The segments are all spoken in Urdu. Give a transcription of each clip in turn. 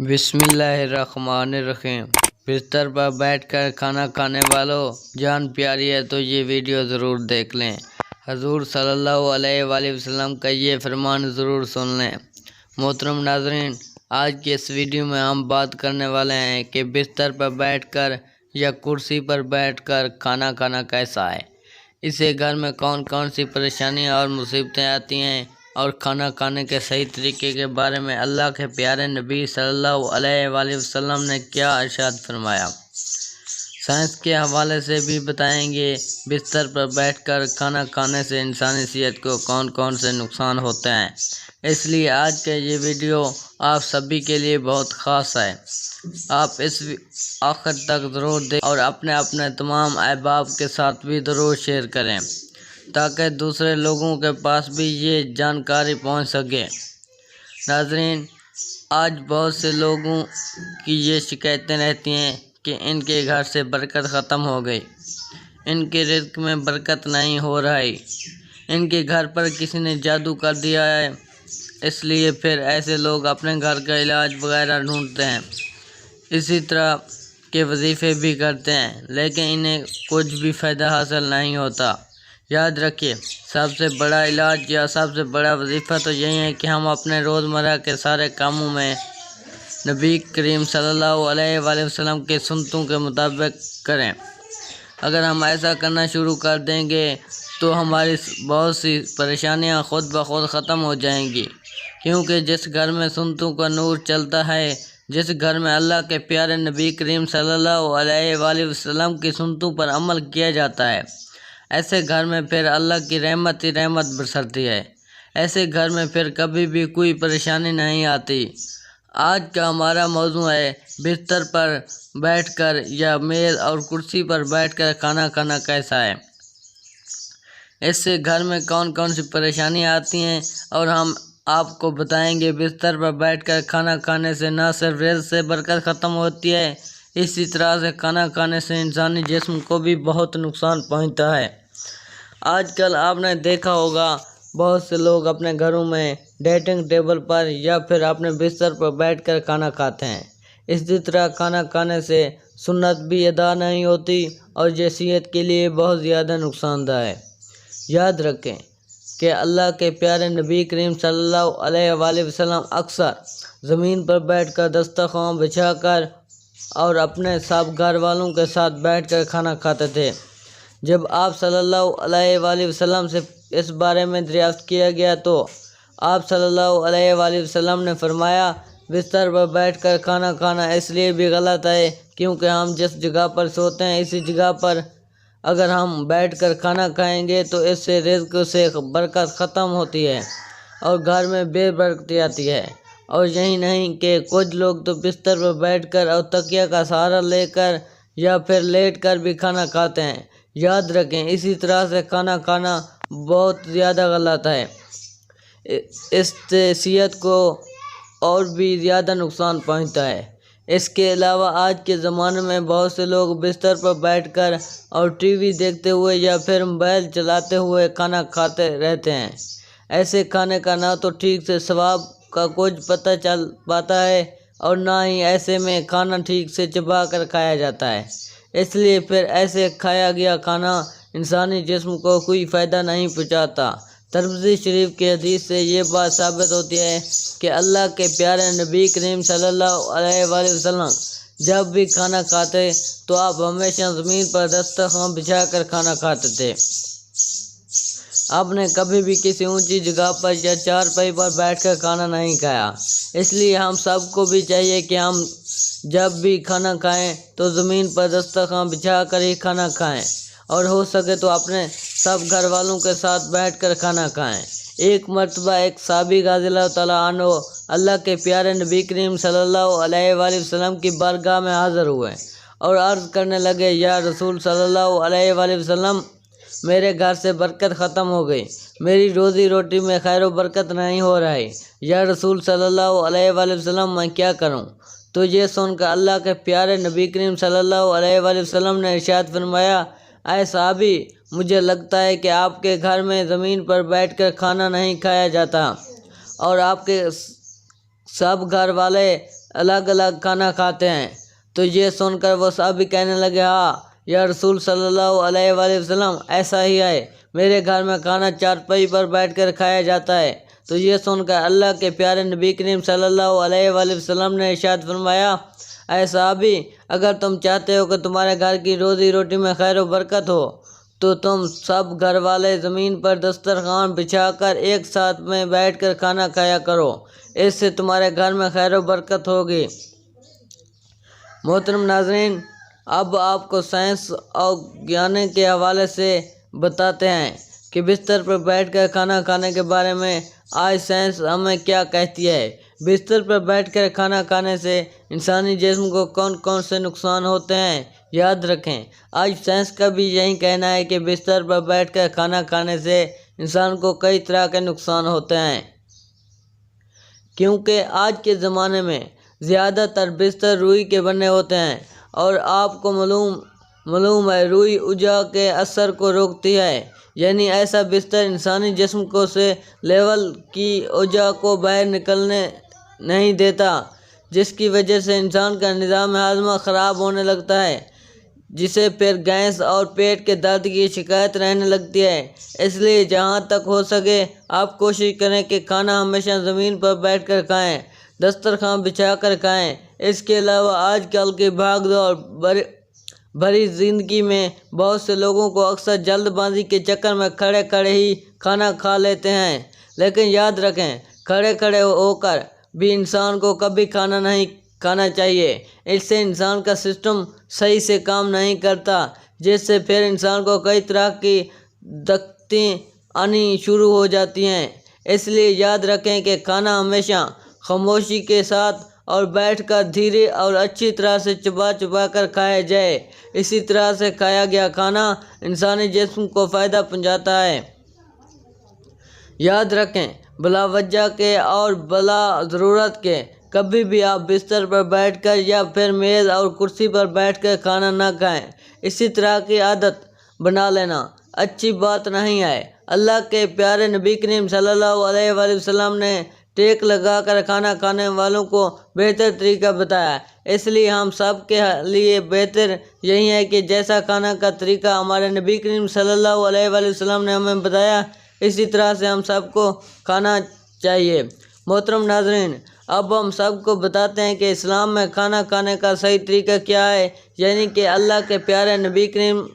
بسم اللہ الرحمن الرحیم۔ بستر پر بیٹھ کر کھانا کھانے والوں، جان پیاری ہے تو یہ ویڈیو ضرور دیکھ لیں۔ حضور صلی اللہ علیہ وآلہ وسلم کا یہ فرمان ضرور سن لیں۔ محترم ناظرین، آج کی اس ویڈیو میں ہم بات کرنے والے ہیں کہ بستر پر بیٹھ کر یا کرسی پر بیٹھ کر کھانا کھانا کیسا ہے، اسے گھر میں کون کون سی پریشانیاں اور مصیبتیں آتی ہیں، اور کھانا کھانے کے صحیح طریقے کے بارے میں اللہ کے پیارے نبی صلی اللہ علیہ وآلہ وسلم نے کیا ارشاد فرمایا، سائنس کے حوالے سے بھی بتائیں گے۔ بستر پر بیٹھ کر کھانا کھانے سے انسانی صحت کو کون کون سے نقصان ہوتے ہیں، اس لیے آج کا یہ ویڈیو آپ سبھی کے لیے بہت خاص ہے۔ آپ اس آخر تک ضرور دیکھیں اور اپنے تمام احباب کے ساتھ بھی ضرور شیئر کریں تاکہ دوسرے لوگوں کے پاس بھی یہ جانکاری پہنچ سکے۔ ناظرین، آج بہت سے لوگوں کی یہ شکایتیں رہتی ہیں کہ ان کے گھر سے برکت ختم ہو گئی، ان کے رزق میں برکت نہیں ہو رہی، ان کے گھر پر کسی نے جادو کر دیا ہے، اس لیے پھر ایسے لوگ اپنے گھر کا علاج وغیرہ ڈھونڈتے ہیں، اسی طرح کے وظیفے بھی کرتے ہیں، لیکن انہیں کچھ بھی فائدہ حاصل نہیں ہوتا۔ یاد رکھیے، سب سے بڑا علاج یا سب سے بڑا وظیفہ تو یہی ہے کہ ہم اپنے روزمرہ کے سارے کاموں میں نبی کریم صلی اللہ علیہ وآلہ وسلم کے سنتوں کے مطابق کریں۔ اگر ہم ایسا کرنا شروع کر دیں گے تو ہماری بہت سی پریشانیاں خود بخود ختم ہو جائیں گی، کیونکہ جس گھر میں سنتوں کا نور چلتا ہے، جس گھر میں اللہ کے پیارے نبی کریم صلی اللہ علیہ وآلہ وسلم کی سنتوں پر عمل کیا جاتا ہے، ایسے گھر میں پھر اللہ کی رحمت ہی رحمت برستی ہے، ایسے گھر میں پھر کبھی بھی کوئی پریشانی نہیں آتی۔ آج کا ہمارا موضوع ہے بستر پر بیٹھ کر یا میز اور کرسی پر بیٹھ کر کھانا کھانا کیسا ہے، اس سے گھر میں کون کون سی پریشانیاں آتی ہیں، اور ہم آپ کو بتائیں گے بستر پر بیٹھ کر کھانا کھانے سے نہ صرف رزق سے برکت ختم ہوتی ہے، اسی طرح سے کھانا کھانے سے انسانی جسم کو بھی بہت نقصان پہنچتا ہے۔ آج کل آپ نے دیکھا ہوگا بہت سے لوگ اپنے گھروں میں ڈائننگ ٹیبل پر یا پھر اپنے بستر پر بیٹھ کر کھانا کھاتے ہیں، اسی طرح کھانا کھانے سے سنت بھی ادا نہیں ہوتی اور یہ صحت کے لیے بہت زیادہ نقصان دہ ہے۔ یاد رکھیں کہ اللہ کے پیارے نبی کریم صلی اللہ علیہ وآلہ وسلم اکثر زمین پر بیٹھ کر دسترخوان بچھا کر اور اپنے سب گھر والوں کے ساتھ بیٹھ کر کھانا کھاتے تھے۔ جب آپ صلی اللہ علیہ وآلہ وسلم سے اس بارے میں دریافت کیا گیا تو آپ صلی اللہ علیہ وآلہ وسلم نے فرمایا، بستر پر بیٹھ کر کھانا کھانا اس لیے بھی غلط ہے کیونکہ ہم جس جگہ پر سوتے ہیں اسی جگہ پر اگر ہم بیٹھ کر کھانا کھائیں گے تو اس سے رزق سے برکت ختم ہوتی ہے اور گھر میں بے برکتی آتی ہے۔ اور یہی نہیں کہ کچھ لوگ تو بستر پر بیٹھ کر اور تکیہ کا سہارا لے کر یا پھر لیٹ کر بھی کھانا کھاتے ہیں۔ یاد رکھیں، اسی طرح سے کھانا کھانا بہت زیادہ غلط ہے، اس سے صحت کو اور بھی زیادہ نقصان پہنچتا ہے۔ اس کے علاوہ آج کے زمانے میں بہت سے لوگ بستر پر بیٹھ کر اور ٹی وی دیکھتے ہوئے یا پھر موبائل چلاتے ہوئے کھانا کھاتے رہتے ہیں، ایسے کھانے کا نہ تو ٹھیک سے ثواب کا کچھ پتہ چل پاتا ہے اور نہ ہی ایسے میں کھانا ٹھیک سے چبا کر کھایا جاتا ہے، اس لیے پھر ایسے کھایا گیا کھانا انسانی جسم کو کوئی فائدہ نہیں پہنچاتا۔ ترمذی شریف کی حدیث سے یہ بات ثابت ہوتی ہے کہ اللہ کے پیارے نبی کریم صلی اللہ علیہ وآلہ وسلم جب بھی کھانا کھاتے تو آپ ہمیشہ زمین پر دسترخوان بچھا کر کھانا کھاتے تھے، آپ نے کبھی بھی کسی اونچی جگہ پر یا چارپائی پر بیٹھ کر کھانا نہیں کھایا۔ اس لیے ہم سب کو بھی چاہیے کہ ہم جب بھی کھانا کھائیں تو زمین پر دسترخوان بچھا کر ہی کھانا کھائیں، اور ہو سکے تو اپنے سب گھر والوں کے ساتھ بیٹھ کر کھانا کھائیں۔ ایک مرتبہ ایک صحابی رضی اللہ تعالیٰ عنہ اللہ کے پیارے نبی کریم صلی اللہ علیہ وآلہ وسلم کی بارگاہ میں حاضر ہوئے اور عرض کرنے لگے، یا رسول صلی اللہ علیہ وآلہ وسلم، میرے گھر سے برکت ختم ہو گئی، میری روزی روٹی میں خیر و برکت نہیں ہو رہی، یا رسول صلی اللہ علیہ وآلہ وسلم میں کیا کروں؟ تو یہ سن کر اللہ کے پیارے نبی کریم صلی اللہ علیہ وآلہ وسلم نے ارشاد فرمایا، اے صحابی، مجھے لگتا ہے کہ آپ کے گھر میں زمین پر بیٹھ کر کھانا نہیں کھایا جاتا اور آپ کے سب گھر والے الگ الگ کھانا کھاتے ہیں۔ تو یہ سن کر وہ صحابی کہنے لگے، ہاں یا رسول صلی اللہ علیہ وآلہ وسلم، ایسا ہی ہے، میرے گھر میں کھانا چارپائی پر بیٹھ کر کھایا جاتا ہے۔ تو یہ سن کر اللہ کے پیارے نبی کریم صلی اللہ علیہ وآلہ وسلم نے ارشاد فرمایا، اے صحابی، اگر تم چاہتے ہو کہ تمہارے گھر کی روزی روٹی میں خیر و برکت ہو تو تم سب گھر والے زمین پر دسترخوان بچھا کر ایک ساتھ میں بیٹھ کر کھانا کھایا کرو، اس سے تمہارے گھر میں خیر و برکت ہوگی۔ محترم ناظرین، اب آپ کو سائنس اور وگیان کے حوالے سے بتاتے ہیں کہ بستر پر بیٹھ کر کھانا کھانے کے بارے میں آج سائنس ہمیں کیا کہتی ہے۔ بستر پر بیٹھ کر کھانا کھانے سے انسانی جسم کو کون کون سے نقصان ہوتے ہیں، یاد رکھیں۔ آج سائنس کا بھی یہی کہنا ہے کہ بستر پر بیٹھ کر کھانا کھانے سے انسان کو کئی طرح کے نقصان ہوتے ہیں، کیونکہ آج کے زمانے میں زیادہ تر بستر روئی کے بنے ہوتے ہیں، اور آپ کو معلوم ہے روئی اجا کے اثر کو روکتی ہے، یعنی ایسا بستر انسانی جسم کو سے لیول کی اجا کو باہر نکلنے نہیں دیتا، جس کی وجہ سے انسان کا نظام ہاضمہ خراب ہونے لگتا ہے، جسے پھر گیس اور پیٹ کے درد کی شکایت رہنے لگتی ہے۔ اس لیے جہاں تک ہو سکے آپ کوشش کریں کہ کھانا ہمیشہ زمین پر بیٹھ کر کھائیں، دسترخوان بچھا کر کھائیں۔ اس کے علاوہ آج کل کی بھاگ دوڑ بھری زندگی میں بہت سے لوگوں کو اکثر جلد بازی کے چکر میں کھڑے کھڑے ہی کھانا کھا لیتے ہیں، لیکن یاد رکھیں کھڑے کھڑے ہو کر بھی انسان کو کبھی کھانا نہیں کھانا چاہیے، اس سے انسان کا سسٹم صحیح سے کام نہیں کرتا، جس سے پھر انسان کو کئی طرح کی دقتیں آنی شروع ہو جاتی ہیں۔ اس لیے یاد رکھیں کہ کھانا ہمیشہ خاموشی کے ساتھ اور بیٹھ کر دھیرے اور اچھی طرح سے چبا چبا کر کھایا جائے، اسی طرح سے کھایا گیا کھانا انسانی جسم کو فائدہ پہنچاتا ہے۔ یاد رکھیں بلا وجہ کے اور بلا ضرورت کے کبھی بھی آپ بستر پر بیٹھ کر یا پھر میز اور کرسی پر بیٹھ کر کھانا نہ کھائیں، اسی طرح کی عادت بنا لینا اچھی بات نہیں ہے۔ اللہ کے پیارے نبی کریم صلی اللہ علیہ وآلہ وسلم نے ٹیک لگا کر کھانا کھانے والوں کو بہتر طریقہ بتایا، اس لیے ہم سب کے لیے بہتر یہی ہے کہ جیسا کھانا کا طریقہ ہمارے نبی کریم صلی اللہ علیہ وآلہ وسلم نے ہمیں بتایا، اسی طرح سے ہم سب کو کھانا چاہیے۔ محترم ناظرین، اب ہم سب کو بتاتے ہیں کہ اسلام میں کھانا کھانے کا صحیح طریقہ کیا ہے، یعنی کہ اللہ کے پیارے نبی کریم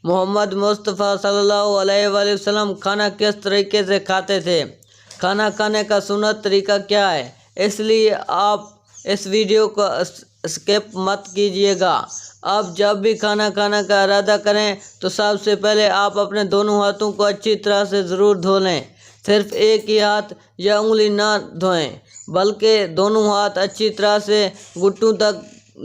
محمد مصطفیٰ صلی اللہ علیہ وآلہ وسلم کھانا کس طریقے سے کھاتے تھے، کھانا کھانے کا سنت طریقہ کیا ہے۔ اس لیے آپ اس ویڈیو کو اسکپ مت کیجیے گا۔ آپ جب بھی کھانا کھانے کا ارادہ کریں تو سب سے پہلے آپ اپنے دونوں ہاتھوں کو اچھی طرح سے ضرور دھو لیں، صرف ایک ہی ہاتھ یا انگلی نہ دھوئیں بلکہ دونوں ہاتھ اچھی طرح سے گھٹنوں تک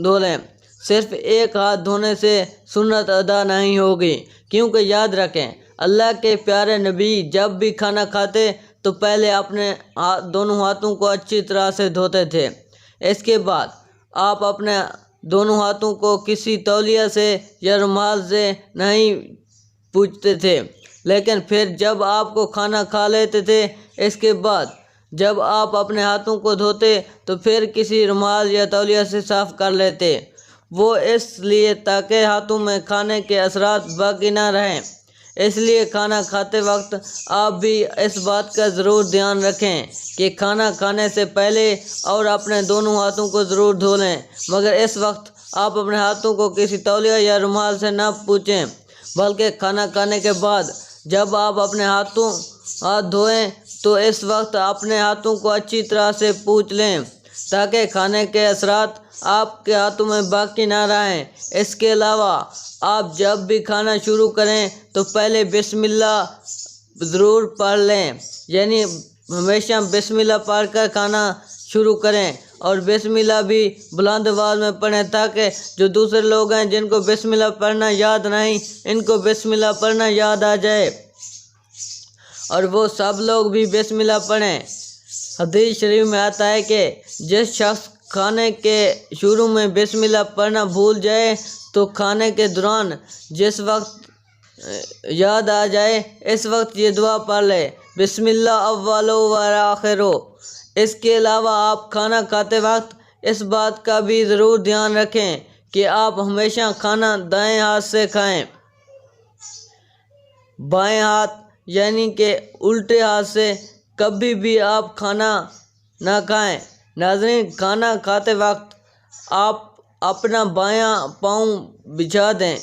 دھو لیں۔ صرف ایک ہاتھ دھونے سے سنت ادا نہیں ہوگی، کیونکہ یاد رکھیں اللہ کے پیارے نبی جب بھی کھانا کھاتے تو پہلے اپنے دونوں ہاتھوں کو اچھی طرح سے دھوتے تھے، اس کے بعد آپ اپنے دونوں ہاتھوں کو کسی تولیہ سے یا رومال سے نہیں پوچھتے تھے، لیکن پھر جب آپ کو کھانا کھا لیتے تھے اس کے بعد جب آپ اپنے ہاتھوں کو دھوتے تو پھر کسی رومال یا تولیہ سے صاف کر لیتے، وہ اس لیے تاکہ ہاتھوں میں کھانے کے اثرات باقی نہ رہیں۔ اس لیے کھانا کھاتے وقت آپ بھی اس بات کا ضرور دھیان رکھیں کہ کھانا کھانے سے پہلے اور اپنے دونوں ہاتھوں کو ضرور دھو لیں، مگر اس وقت آپ اپنے ہاتھوں کو کسی تولیہ یا رومال سے نہ پوچھیں، بلکہ کھانا کھانے کے بعد جب آپ اپنے ہاتھ دھوئیں تو اس وقت اپنے ہاتھوں کو اچھی طرح سے پوچھ لیں تاکہ کھانے کے اثرات آپ کے ہاتھوں میں باقی نہ رہیں۔ اس کے علاوہ آپ جب بھی کھانا شروع کریں تو پہلے بسم اللہ ضرور پڑھ لیں، یعنی ہمیشہ بسم اللہ پڑھ کر کھانا شروع کریں، اور بسم اللہ بھی بلند آواز میں پڑھیں تاکہ جو دوسرے لوگ ہیں جن کو بسم اللہ پڑھنا یاد نہیں، ان کو بسم اللہ پڑھنا یاد آ جائے اور وہ سب لوگ بھی بسم اللہ پڑھیں۔ حدیث شریف میں آتا ہے کہ جس شخص کھانے کے شروع میں بسم اللہ پڑھنا بھول جائے تو کھانے کے دوران جس وقت یاد آ جائے اس وقت یہ دعا پڑھ لے، بسم اللہ اولو و آخرو۔ اس کے علاوہ آپ کھانا کھاتے وقت اس بات کا بھی ضرور دھیان رکھیں کہ آپ ہمیشہ کھانا دائیں ہاتھ سے کھائیں، بائیں ہاتھ یعنی کہ الٹے ہاتھ سے کبھی بھی آپ کھانا نہ کھائیں۔ ناظرین، کھانا کھاتے وقت آپ اپنا بایاں پاؤں بچھا دیں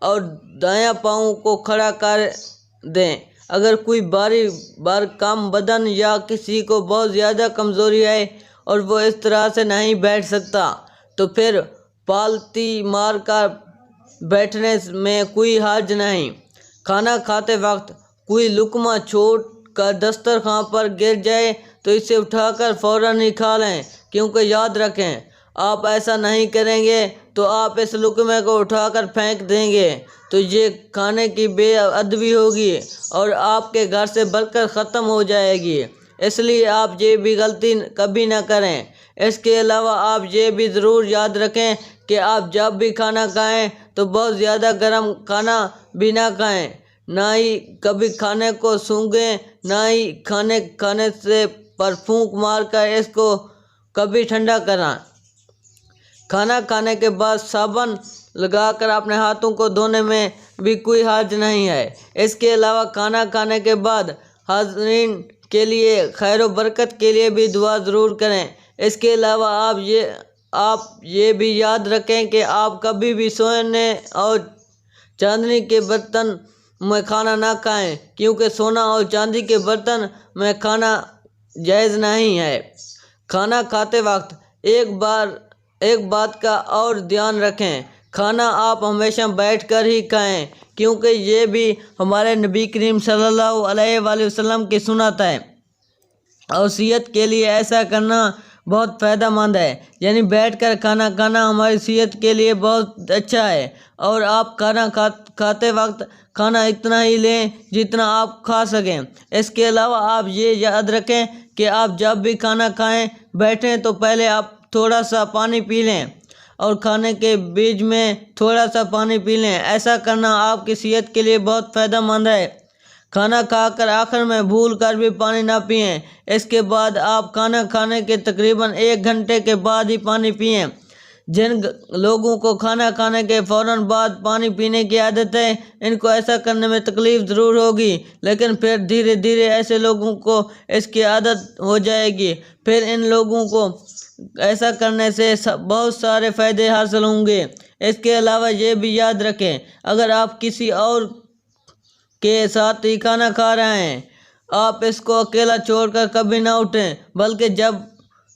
اور دایاں پاؤں کو کھڑا کر دیں۔ اگر کوئی بار کم بدن یا کسی کو بہت زیادہ کمزوری ہے اور وہ اس طرح سے نہیں بیٹھ سکتا تو پھر پالتی مار کر بیٹھنے میں کوئی حرج نہیں۔ کھانا کھاتے وقت کوئی لقمہ چھوٹ کر دسترخوان پر گر جائے تو اسے اٹھا کر فوراً ہی کھا لیں، کیونکہ یاد رکھیں آپ ایسا نہیں کریں گے تو آپ اس لقمے کو اٹھا کر پھینک دیں گے تو یہ کھانے کی بے ادبی ہوگی اور آپ کے گھر سے برکت ختم ہو جائے گی۔ اس لیے آپ یہ بھی غلطی کبھی نہ کریں۔ اس کے علاوہ آپ یہ بھی ضرور یاد رکھیں کہ آپ جب بھی کھانا کھائیں تو بہت زیادہ گرم کھانا بھی نہ کھائیں، نہ ہی کبھی کھانے کو سونگھیں، نہ ہی کھانے سے پر پھونک مار کر اس کو کبھی ٹھنڈا کریں۔ کھانا کھانے کے بعد صابن لگا کر اپنے ہاتھوں کو دھونے میں بھی کوئی حرج نہیں ہے۔ اس کے علاوہ کھانا کھانے کے بعد حاضرین کے لیے خیر و برکت کے لیے بھی دعا ضرور کریں۔ اس کے علاوہ آپ یہ بھی یاد رکھیں کہ آپ کبھی بھی سونے اور چاندی کے برتن میں کھانا نہ کھائیں، کیونکہ سونا اور چاندی کے برتن میں کھانا جائز نہیں ہے۔ کھانا کھاتے وقت ایک بات کا اور دھیان رکھیں، کھانا آپ ہمیشہ بیٹھ کر ہی کھائیں، کیونکہ یہ بھی ہمارے نبی کریم صلی اللہ علیہ وآلہ وسلم کی سنت ہے اور صحت کے لیے ایسا کرنا بہت فائدہ مند ہے۔ یعنی بیٹھ کر کھانا کھانا ہماری صحت کے لیے بہت اچھا ہے، اور آپ کھانا کھاتے وقت کھانا اتنا ہی لیں جتنا آپ کھا سکیں۔ اس کے علاوہ آپ یہ یاد رکھیں کہ آپ جب بھی کھانا کھائیں بیٹھیں تو پہلے آپ تھوڑا سا پانی پی لیں اور کھانے کے بیچ میں تھوڑا سا پانی پی لیں۔ ایسا کرنا آپ کی صحت کے لیے بہت فائدہ مند ہے۔ کھانا کھا کر آخر میں بھول کر بھی پانی نہ پئیں۔ اس کے بعد آپ کھانا کھانے کے تقریباً 1 گھنٹے کے بعد ہی پانی پئیں۔ جن لوگوں کو کھانا کھانے کے فوراً بعد پانی پینے کی عادت ہے ان کو ایسا کرنے میں تکلیف ضرور ہوگی، لیکن پھر دھیرے دھیرے ایسے لوگوں کو اس کی عادت ہو جائے گی۔ پھر ان لوگوں کو ایسا کرنے سے بہت سارے فائدے حاصل ہوں گے۔ اس کے علاوہ یہ بھی یاد رکھیں، اگر آپ کسی اور کے ساتھ ہی کھانا کھا رہے ہیں آپ اس کو اکیلا چھوڑ کر کبھی نہ اٹھیں، بلکہ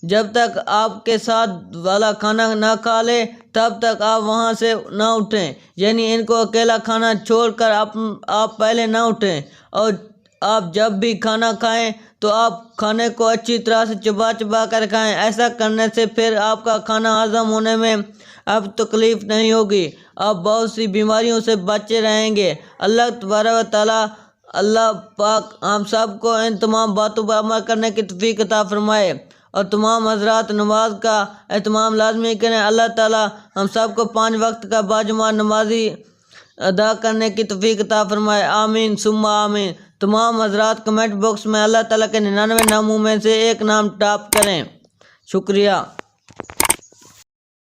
جب تک آپ کے ساتھ والا کھانا نہ کھا لے تب تک آپ وہاں سے نہ اٹھیں۔ یعنی ان کو اکیلا کھانا چھوڑ کر آپ پہلے نہ اٹھیں، اور آپ جب بھی کھانا کھائیں تو آپ کھانے کو اچھی طرح سے چبا چبا کر کھائیں۔ ایسا کرنے سے پھر آپ کا کھانا ہضم ہونے میں اب تکلیف نہیں ہوگی، آپ بہت سی بیماریوں سے بچے رہیں گے۔ اللہ تبارک و تعالیٰ اللہ پاک ہم سب کو ان تمام باتوں پر عمل کرنے کی توفیق عطا فرمائے، اور تمام حضرات نماز کا اہتمام لازمی کریں۔ اللہ تعالیٰ ہم سب کو 5 وقت کا باجماع نمازی ادا کرنے کی توفیق عطا فرمائے، آمین ثم آمین۔ تمام حضرات کمنٹ باکس میں اللہ تعالیٰ کے 99 ناموں میں سے ایک نام ٹاپ کریں۔ شکریہ۔